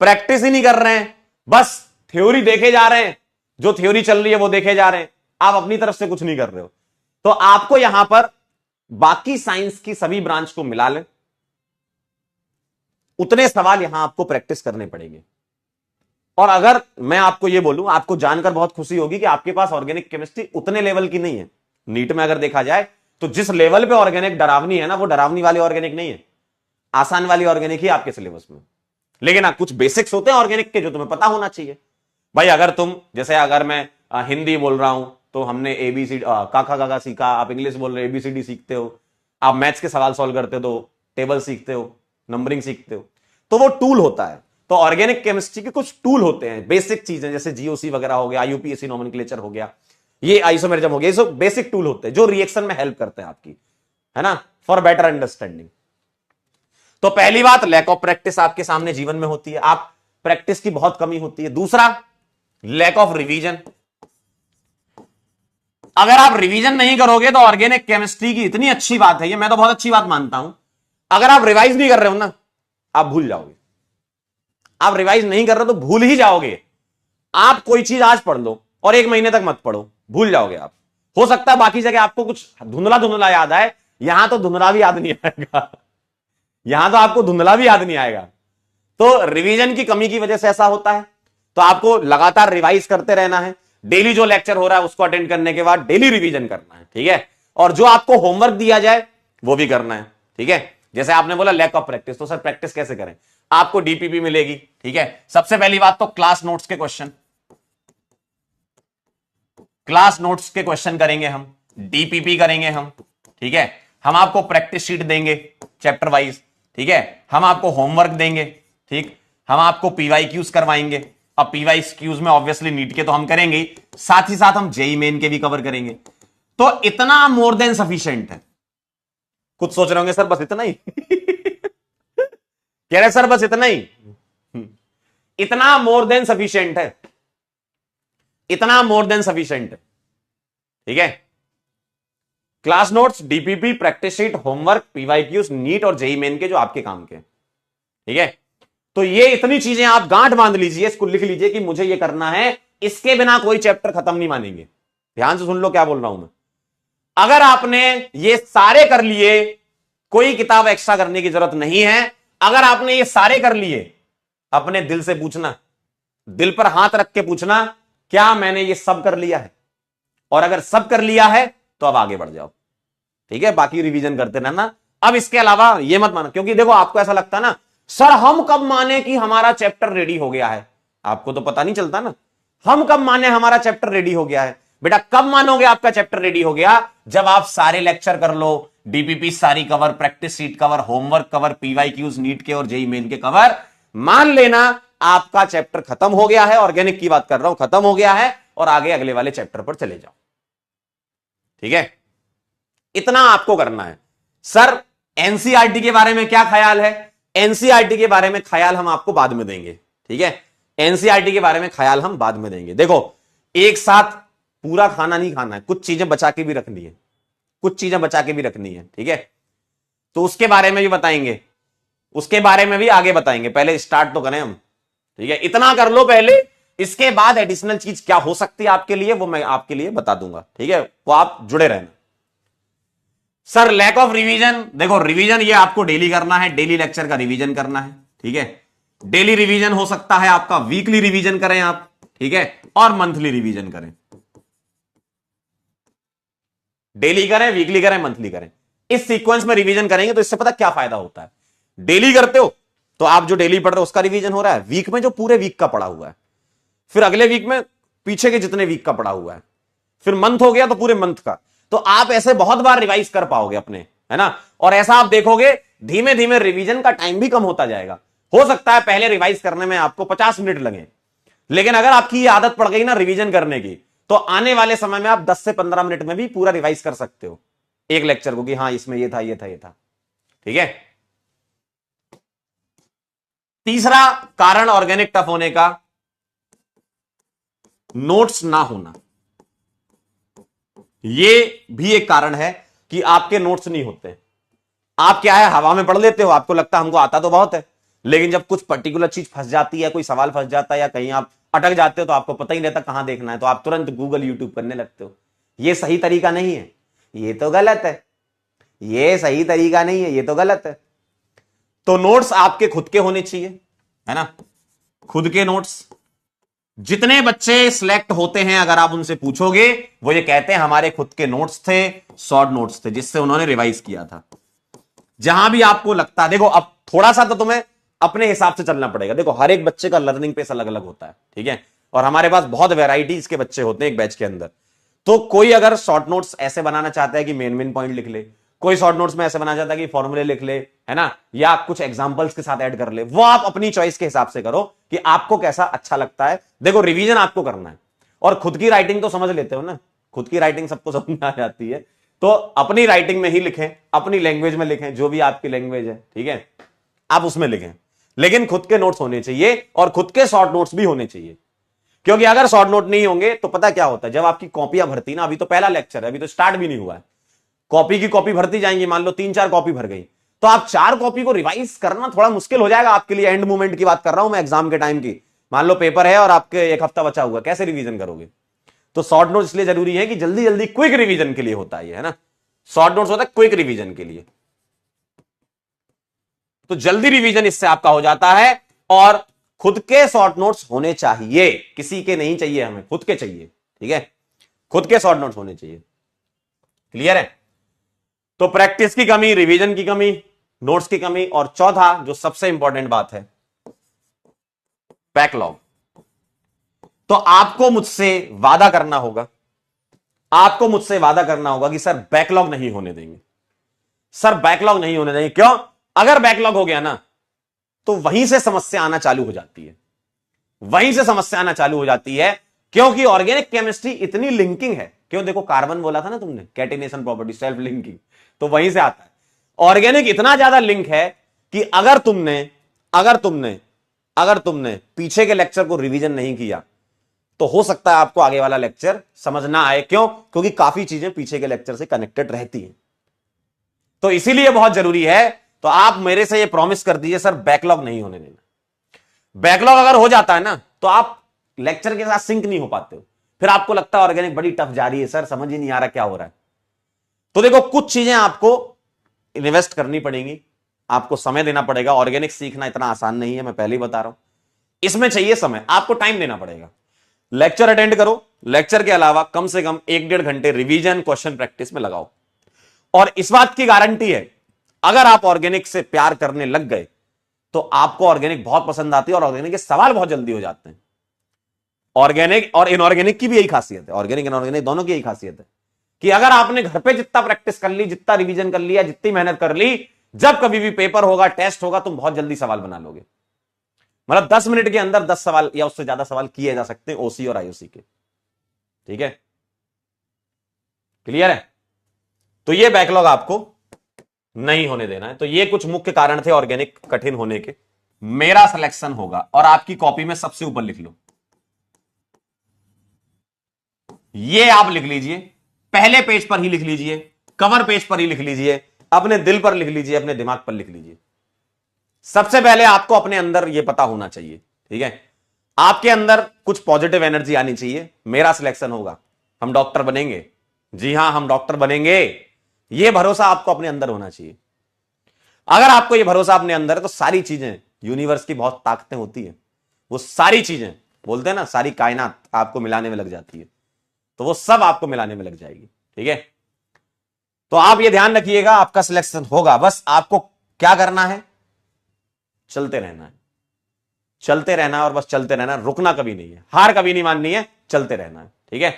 Practice ही नहीं कर रहे हैं, बस थ्योरी देखे जा रहे हैं, जो थ्योरी चल रही है वो देखे जा रहे हैं, आप अपनी तरफ से कुछ नहीं कर रहे हो। तो आपको यहां पर बाकी साइंस की सभी ब्रांच को मिला लें, उतने सवाल यहां आपको प्रैक्टिस करने पड़ेंगे। और अगर मैं आपको यह बोलूं, आपको जानकर बहुत खुशी होगी कि आपके पास ऑर्गेनिक केमिस्ट्री उतने लेवल की नहीं है। नीट में अगर देखा जाए तो जिस लेवल पे ऑर्गेनिक डरावनी है ना, वो डरावनी वाली ऑर्गेनिक नहीं है, आसान वाली ऑर्गेनिक ही आपके सिलेबस में। लेकिन कुछ बेसिक्स होते हैं ऑर्गेनिक के जो तुम्हें पता होना चाहिए भाई। अगर तुम जैसे अगर मैं हिंदी बोल रहा हूं तो हमने एबीसीडी काका काका सीखा, आप इंग्लिश बोल रहे हो एबीसीडी सीखते हो, आप मैथ्स के सवाल सॉल्व करते हो तो टेबल सीखते हो, नंबरिंग सीखते हो, तो वो टूल होता है। तो ऑर्गेनिक केमिस्ट्री के कुछ टूल होते हैं, बेसिक चीजें, जैसे जीओसी वगैरह हो गया, आईयूपीएसी नोमेनक्लेचर हो गया, ये आइसोमेरिज्म हो गया, ये सब बेसिक टूल होते हैं जो रिएक्शन में हेल्प करते हैं आपकी, है ना, फॉर बेटर अंडरस्टैंडिंग। तो पहली बात, लैक ऑफ प्रैक्टिस आपके सामने जीवन में होती है, आप प्रैक्टिस की बहुत कमी होती है। दूसरा, लैक ऑफ रिवीजन। अगर आप रिवीजन नहीं करोगे तो ऑर्गेनिक केमिस्ट्री की इतनी अच्छी बात है, ये मैं तो बहुत अच्छी बात मानता हूं, अगर आप रिवाइज नहीं कर रहे हो ना, आप भूल जाओगे। आप रिवाइज नहीं कर रहे तो भूल ही जाओगे। आप कोई चीज आज पढ़ लो और 1 महीने तक मत पढ़ो, भूल जाओगे आप। हो सकता है बाकी जगह आपको कुछ धुंधला धुंधला याद आए, यहां तो धुंधला भी याद नहीं आएगा, यहां तो आपको धुंधला भी याद नहीं आएगा। तो रिवीजन की कमी की वजह से ऐसा होता है। तो आपको लगातार रिवाइज करते रहना है। डेली जो लेक्चर हो रहा है उसको अटेंड करने के बाद डेली रिवीजन करना है, ठीक है। और जो आपको होमवर्क दिया जाए वो भी करना है, ठीक है। जैसे आपने बोला लैक ऑफ प्रैक्टिस, तो सर प्रैक्टिस कैसे करें? आपको डीपीपी मिलेगी, ठीक है। सबसे पहली बात तो क्लास नोट्स के क्वेश्चन, क्लास नोट्स के क्वेश्चन करेंगे हम, डीपीपी करेंगे हम, ठीक है। हम आपको प्रैक्टिस शीट देंगे चैप्टर वाइज, ठीक है। हम आपको होमवर्क देंगे, ठीक। हम आपको पीवाईक्यूज करवाएंगे। अब पीवाईक्यूज में ऑब्वियसली नीट के तो हम करेंगे, साथ ही साथ हम जेई मेन के भी कवर करेंगे। तो इतना मोर देन सफिशिएंट है। कुछ सोच रहे होंगे सर बस इतना ही कह रहे सर बस इतना ही, इतना मोर देन सफिशिएंट है, इतना मोर देन सफिशिएंट है, ठीक है। Class notes, DPP, practice sheet, homework, PYQs, NEET और जेई मेन के जो आपके काम के, ठीक है। तो ये इतनी चीजें आप गांठ बांध लीजिए, इसको लिख लीजिए कि मुझे ये करना है, इसके बिना कोई चैप्टर खत्म नहीं मानेंगे। ध्यान से सुन लो क्या बोल रहा हूं मैं। अगर आपने ये सारे कर लिए, कोई किताब एक्स्ट्रा करने की जरूरत नहीं है। अगर आपने ये सारे कर लिए, अपने दिल से पूछना, दिल पर हाथ रख के पूछना, क्या मैंने ये सब कर लिया है? और अगर सब कर लिया है तो अब आगे बढ़ जाओ, ठीक है। बाकी रिवीजन करते रहना। अब इसके अलावा ये मत मानो, क्योंकि देखो आपको ऐसा लगता है ना, सर हम कब माने कि हमारा चैप्टर रेडी हो गया है? आपको तो पता नहीं चलता ना, हम कब माने हमारा चैप्टर रेडी हो गया है? बेटा कब मानोगे आपका चैप्टर रेडी हो गया? जब आप सारे लेक्चर कर लो, डीपीपी सारी cover, practice sheet cover, homework cover, PYQs NEET के और जेई मेन के कवर, मान लेना आपका चैप्टर खत्म हो गया है। ऑर्गेनिक की बात कर रहा हूं, खत्म हो गया है, और आगे अगले वाले चैप्टर पर चले जाओ, ठीक है। इतना आपको करना है। सर एनसीईआरटी के बारे में क्या ख्याल है? एनसीईआरटी के बारे में ख्याल हम आपको बाद में देंगे, ठीक है। एनसीईआरटी के बारे में ख्याल हम बाद में देंगे। देखो एक साथ पूरा खाना नहीं खाना है, कुछ चीजें बचा के भी रखनी है, कुछ चीजें बचा के भी रखनी है, ठीक है। तो उसके बारे में भी बताएंगे, उसके बारे में भी आगे बताएंगे। पहले स्टार्ट तो करें हम, ठीक है। इतना कर लो पहले, इसके बाद एडिशनल चीज क्या हो सकती है आपके लिए वो मैं आपके लिए बता दूंगा, ठीक है। वो आप जुड़े रहना। सर लैक ऑफ रिवीजन, देखो रिवीजन ये आपको डेली करना है, डेली लेक्चर का रिवीजन करना है, ठीक है। डेली रिवीजन हो सकता है आपका, वीकली रिवीजन करें आप, ठीक है, और मंथली रिवीजन करें। डेली करें, वीकली करें, मंथली करें, इस सीक्वेंस में रिवीजन करेंगे तो इससे पता क्या फायदा होता है। डेली करते हो तो आप जो डेली पढ़ रहे हो उसका रिवीजन हो रहा है, वीक में जो पूरे वीक का पढ़ा हुआ है, फिर अगले वीक में पीछे के जितने वीक का पढ़ा हुआ है, फिर मंथ हो गया तो पूरे मंथ का। तो आप ऐसे बहुत बार रिवाइज कर पाओगे अपने, है ना। और ऐसा आप देखोगे धीमे धीमे रिवीजन का टाइम भी कम होता जाएगा। हो सकता है पहले रिवाइज करने में आपको 50 मिनट लगे, लेकिन अगर आपकी ये आदत पड़ गई ना रिवीजन करने की, तो आने वाले समय में आप 10 से 15 मिनट में भी पूरा रिवाइज कर सकते हो एक लेक्चर को, कि हाँ इसमें ये था ये था ये था, ठीक है। तीसरा कारण ऑर्गेनिक टफ होने का, नोट्स ना होना। ये भी एक कारण है कि आपके नोट्स नहीं होते। आप क्या है, हवा में पढ़ लेते हो, आपको लगता है हमको आता तो बहुत है, लेकिन जब कुछ पर्टिकुलर चीज फंस जाती है, कोई सवाल फंस जाता है या कहीं आप अटक जाते हो तो आपको पता ही नहीं रहता कहां देखना है, तो आप तुरंत गूगल यूट्यूब करने लगते हो। ये सही तरीका नहीं है, ये तो गलत है, ये सही तरीका नहीं है, ये तो गलत है। तो नोट्स आपके खुद के होने चाहिए, है ना, खुद के नोट्स। जितने बच्चे सिलेक्ट होते हैं अगर आप उनसे पूछोगे वो ये कहते हैं हमारे खुद के नोट्स थे, शॉर्ट नोट्स थे जिससे उन्होंने रिवाइज किया था। जहां भी आपको लगता है, देखो अब थोड़ा सा तो तुम्हें अपने हिसाब से चलना पड़ेगा। देखो हर एक बच्चे का लर्निंग पेस अलग अलग होता है, ठीक है, और हमारे पास बहुत वेराइटीज के बच्चे होते हैं एक बैच के अंदर। तो कोई अगर शॉर्ट नोट्स ऐसे बनाना चाहता है कि मेन पॉइंट लिख ले, कोई शॉर्ट नोट्स में ऐसे बनाना चाहता है कि फॉर्मूले लिख ले, है ना, या कुछ एग्जांपल्स के साथ ऐड कर ले, वो आप अपनी चॉइस के हिसाब से करो कि आपको कैसा अच्छा लगता है। देखो रिवीजन आपको करना है, और खुद की राइटिंग तो समझ लेते हो ना, खुद की राइटिंग सबको समझ में आ जाती है, तो अपनी राइटिंग में ही लिखें, अपनी लैंग्वेज में लिखें, जो भी आपकी लैंग्वेज है, ठीक है, आप उसमें लिखें। लेकिन खुद के नोट्स होने चाहिए और खुद के शॉर्ट नोट्स भी होने चाहिए, क्योंकि अगर शॉर्ट नोट नहीं होंगे तो पता क्या होता है, जब आपकी कॉपियां भरती ना, अभी तो पहला लेक्चर है, अभी तो स्टार्ट भी नहीं हुआ है, कॉपी की कॉपी भरती जाएंगी, मान लो 3-4 कॉपी भर गई, तो आप 4 कॉपी को रिवाइज करना थोड़ा मुश्किल हो जाएगा आपके लिए। एंड मोमेंट की बात कर रहा हूं मैं, एग्जाम के टाइम की, मान लो पेपर है और आपके 1 हफ्ता बचा हुआ, कैसे रिवीजन करोगे? तो शॉर्ट नोट इसलिए जरूरी है कि जल्दी जल्दी क्विक रिवीजन के लिए होता है ना, शॉर्ट नोट्स होता है क्विक रिवीजन के लिए, तो जल्दी रिवीजन इससे आपका हो जाता है। और खुद के शॉर्ट नोट्स होने चाहिए, किसी के नहीं चाहिए, हमें खुद के चाहिए, ठीक है, खुद के शॉर्ट नोट्स होने चाहिए। क्लियर है? तो प्रैक्टिस की कमी, रिवीजन की कमी, नोट्स की कमी, और चौथा जो सबसे इंपॉर्टेंट बात है, बैकलॉग। तो आपको मुझसे वादा करना होगा, आपको मुझसे वादा करना होगा कि सर बैकलॉग नहीं होने देंगे, सर बैकलॉग नहीं होने देंगे। क्यों? अगर बैकलॉग हो गया ना तो वहीं से समस्या आना चालू हो जाती है, वहीं से समस्या आना चालू हो जाती है, क्योंकि ऑर्गेनिक केमिस्ट्री इतनी लिंकिंग है। क्यों? देखो कार्बन बोला था ना तुमने, कैटिनेशन प्रॉपर्टी, सेल्फ लिंकिंग, तो वहीं से आता है। ऑर्गेनिक इतना ज्यादा लिंक है कि अगर तुमने पीछे के लेक्चर को रिवीजन नहीं किया तो हो सकता है आपको आगे वाला लेक्चर समझ ना आए। क्यों? क्योंकि काफी चीजें पीछे के लेक्चर से कनेक्टेड रहती हैं। तो इसीलिए बहुत जरूरी है, तो आप मेरे से ये प्रॉमिस कर दीजिए सर बैकलॉग नहीं होने देना। बैकलॉग अगर हो जाता है ना तो आप लेक्चर के साथ सिंक नहीं हो पाते हो, फिर आपको लगता है ऑर्गेनिक बड़ी टफ जा रही है, सर समझ ही नहीं आ रहा क्या हो रहा है। तो देखो कुछ चीजें आपको इन्वेस्ट करनी पड़ेंगी, आपको समय देना पड़ेगा। ऑर्गेनिक सीखना इतना आसान नहीं है, मैं पहले ही बता रहा हूं, इसमें चाहिए समय, आपको टाइम देना पड़ेगा। लेक्चर अटेंड करो, लेक्चर के अलावा कम से कम 1-1.5 घंटे रिवीजन, क्वेश्चन प्रैक्टिस में लगाओ। और इस बात की गारंटी है, अगर आप ऑर्गेनिक से प्यार करने लग गए तो आपको ऑर्गेनिक बहुत पसंद आती है, और ऑर्गेनिक के सवाल बहुत जल्दी हो जाते हैं। ऑर्गेनिक और इनऑर्गेनिक की भी यही खासियत है, ऑर्गेनिक इनऑर्गेनिक दोनों की यही खासियत है कि अगर आपने घर पे जितना प्रैक्टिस कर ली, जितना रिवीजन कर लिया, जितनी मेहनत कर ली, जब कभी भी पेपर होगा, टेस्ट होगा, तुम बहुत जल्दी सवाल बना लोगे। मतलब 10 मिनट के अंदर 10 सवाल या उससे ज्यादा सवाल किए जा सकते हैं ओसी और आईओसी के, ठीक है? क्लियर है? तो ये बैकलॉग आपको नहीं होने देना है। तो ये कुछ मुख्य कारण थे ऑर्गेनिक कठिन होने के। मेरा सिलेक्शन होगा, और आपकी कॉपी में सबसे ऊपर लिख लो, ये आप लिख लीजिए, पहले पेज पर ही लिख लीजिए, कवर पेज पर ही लिख लीजिए, अपने दिल पर लिख लीजिए, अपने दिमाग पर लिख लीजिए। सबसे पहले आपको अपने अंदर यह पता होना चाहिए, ठीक है, आपके अंदर कुछ पॉजिटिव एनर्जी आनी चाहिए, मेरा सिलेक्शन होगा, हम डॉक्टर बनेंगे, जी हां हम डॉक्टर बनेंगे, यह भरोसा आपको अपने अंदर होना चाहिए। अगर आपको यह भरोसा अपने अंदर है तो सारी चीजें, यूनिवर्स की बहुत ताकतें होती है, वो सारी चीजें, बोलते हैं ना सारी कायनात आपको मिलाने में लग जाती है, तो वो सब आपको मिलाने में लग जाएगी, ठीक है? तो आप ये ध्यान रखिएगा, आपका सिलेक्शन होगा। बस आपको क्या करना है? चलते रहना है, चलते रहना है, और बस चलते रहना है, रुकना कभी नहीं है, हार कभी नहीं माननी है, चलते रहना है, ठीक है?